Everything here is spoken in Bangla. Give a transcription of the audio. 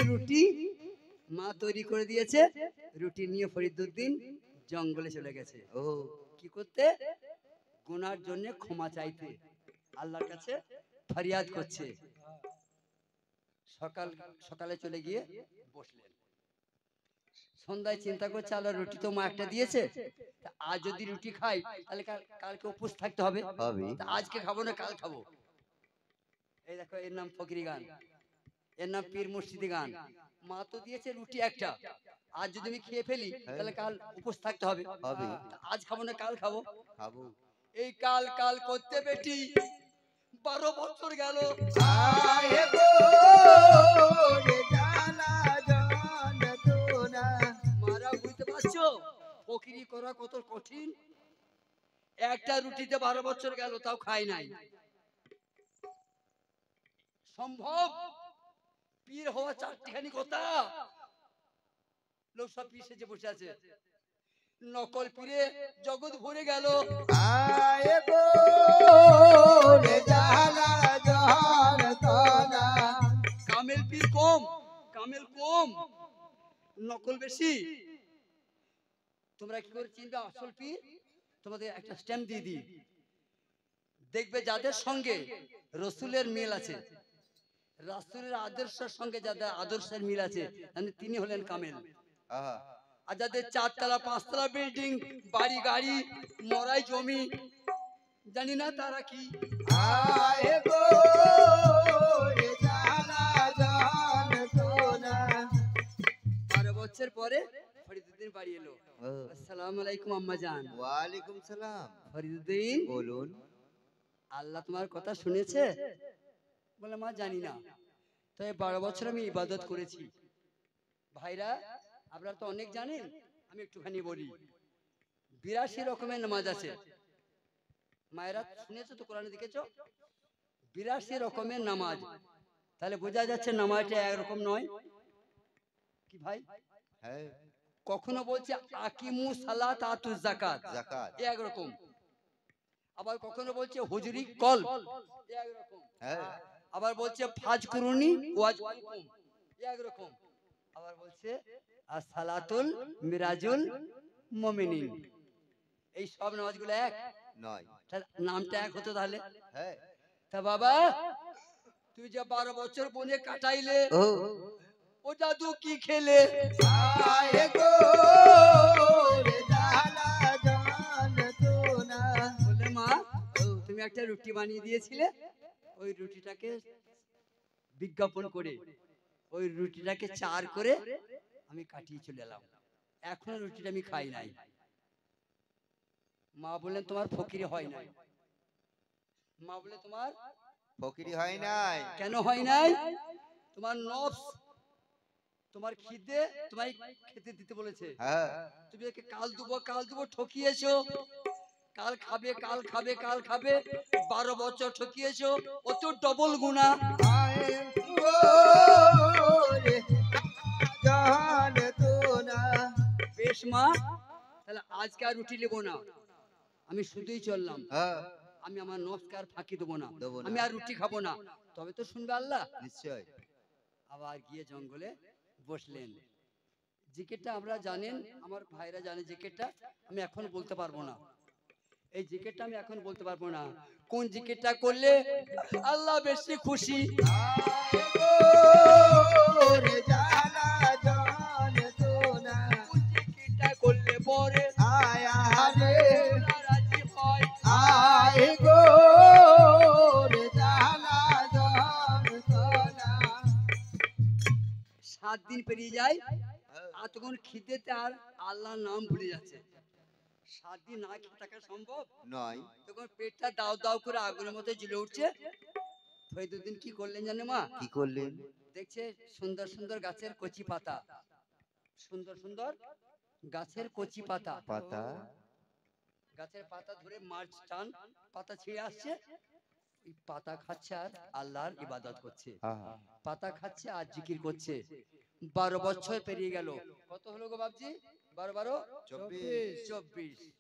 রুটি মা তৈরি করে দিয়েছে। রুটি নিয়ে ফরিদুদ্দিন জঙ্গলে চলে গেছে। ও কি করতে? গুনার জন্য ক্ষমা চাইতে, আল্লাহর কাছে ফরিয়াদ করছে। সকালে চলে গিয়ে বসলেন। সন্ধ্যায় চিন্তা করছে, আল্লাহ রুটি তো মা একটা দিয়েছে, আজ যদি রুটি খাই তাহলে কালকে উপোস থাকতে হবে, আজকে খাবো না কাল খাবো। এই দেখো, এর নাম ফকিরি গান, এর নাম পীর মুর্শিদি গান। মা তো দিয়েছে রুটি একটা, আজ যদি আমি খেয়ে ফেলি তাহলে কাল উপোস থাকতে হবে, আজ খাবো না কাল খাবো। এই কাল কাল করতে বেটি 12 বছর গেল। মারা বুঝতে পারছো ফকিরি করা কত কঠিন? একটা রুটিতে 12 বছর গেল, তাও খাই নাই। সম্ভব? পীর হওয়া চারটিখানি কথা। লোক সব পীর সেজে বসে আছে, নকল পীরে জগৎ ভরে গেল। কামেল পীর কম, কামেল কম, নকল বেশি। তোমরা কি করে চিনবে আসল পীর? তোমাদের একটা স্ট্যাম্প দিয়ে দিই, দেখবে যাদের সঙ্গে রসুলের মিল আছে, রাসূলের আদর্শের সঙ্গে যাদের আদর্শের মিল আছে, তিনি হলেন কামেল। আর যাদের 4 তলা 5 তলা বিল্ডিং, বাড়ি গাড়ি, মরাই জমি, জানি না তারা কি। 12 বছর পরে ফরিদুদ্দিন বাড়ি এলো। আসসালামু আলাইকুম আম্মা জান। ওয়ালাইকুম সালাম। ফরিদুদ্দিন বলুন, আল্লাহ তোমার কথা শুনেছে? বলে, মা জানি না, তবে 12 বছর আমি ইবাদত করেছি। ভাইরা আপনারা তো অনেক জানেন, আমি একটুখানি বলি। 82 রকমের নামাজ আছে। মায়েরা শুনেছো তো, কোরআনে দেখেছো 82 রকমের নামাজ। তাহলে বোঝা যাচ্ছে নামাজটা একরকম নয়। কি ভাই? হ্যাঁ, কখনো বলছে আকিমু সালাত আতু যাকাত, একরকম। আবার কখনো বলছে হুজুরি কল, একরকম। আবার বলছে ফাজকুরুনি ওয়াজকুরুকুম, একরকম। আবার বলছে as-সালাতুল মিরাজুল মুমিনিন। এই সব নামাজগুলো এক নয়, নামটা এক হতো তাহলে। হ্যাঁ। তা বাবা, তুই যে 12 বছর বনে কাটাইলে, ও জাদু কি খেলে? বলে, মা তুমি একটা রুটি বানিয়ে দিয়েছিলে, ওই রুটিটাকে বিজ্ঞাপন করে, ওই রুটিটাকে 4 করে আমি কাটিয়ে চলে এলাম, এখনো রুটিটা আমি খাই নাই। মা বললেন, তোমার ফকিরি হয় নাই। মা বলে, তোমার ফকিরি হয় নাই। কেন হয় নাই? তোমার নফস, তোমার খিদে তোমায় খেতে দিতে বলেছে। তুমি একে কাল দুবো ঠকিয়েছো, কাল খাবে কাল খাবে কাল খাবে, 12 বছর ঠকিয়েছো, ও তো ডবল গুনাহ। বেশ মা, তাহলে আজকে আর রুটি নেবো না, আমি শুধুই চললাম। আমি আমার নফসকে আর ফাঁকি দেবো না, আমি আর রুটি খাবো না। তবে তো শুনবে আল্লাহ নিশ্চয়। আবার গিয়ে জঙ্গলে বসলেন। জিকিরটা আমরা জানেন, আমার ভাইরা জানে জিকিরটা, আমি এখন বলতে পারবো না। এই জিকিরটা আমি এখন বলতে পারবো না। কোন জিকিরটা করলে আল্লাহ বেশি খুশি? জিকিরটা করলে পরে রাজি হয়। 7 দিন পেরিয়ে যায়, আর তখন খিদেতে আর আল্লাহর নাম ভুলে যাচ্ছে। 7 দিন না খেয়ে থাকা সম্ভব নয়। তখন পেটটা দাও দাও করে আগুনের মতো জ্বলে উঠছে। ফরিদুদ্দিন কি করলেন জানে মা? কি করলেন? দেখছে সুন্দর সুন্দর গাছের কচি পাতা, সুন্দর সুন্দর গাছের কচি পাতা, গাছের পাতা ধরে মাছ টান, পাতা ছিঁড়ে আসছে, এই পাতা খাচ্ছে আর আল্লাহর ইবাদত করছে, পাতা খাচ্ছে আর জিকির করছে। 12 বছর পেরিয়ে গেল। কত হলো গো বাবজি? 12 12 24।